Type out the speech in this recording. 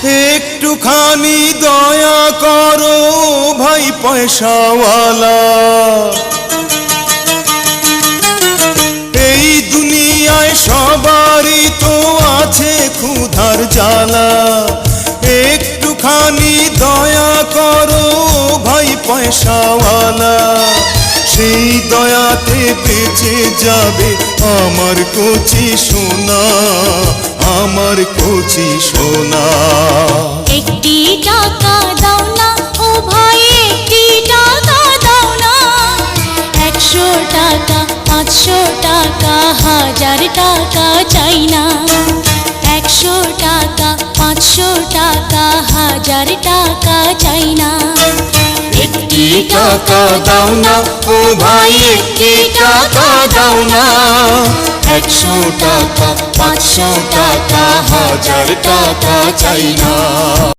একটুখানি দয়া করো ভাই পয়সাওয়ালা, এই দুনিয়ায় সবারই তো আছে ক্ষুধার জ্বালা। একটুখানি দয়া করো ভাই পয়সাওয়ালা, সেই দয়াতে বেঁচে যাবে আমার কচি সোনা, আমার কচি সোনা। একটি টাকা দাও না ও ভাই, একটি টাকা দাও না। 100 টাকা 500 টাকা 1000 টাকা চাই না। 100 টাকা 500 টাকা 1000 টাকা চাই না। একটি টাকা দাও না ও ভাই, একটি টাকা দাও না। 100 টাকা 500 টাকা 1000 টাকা চাই না।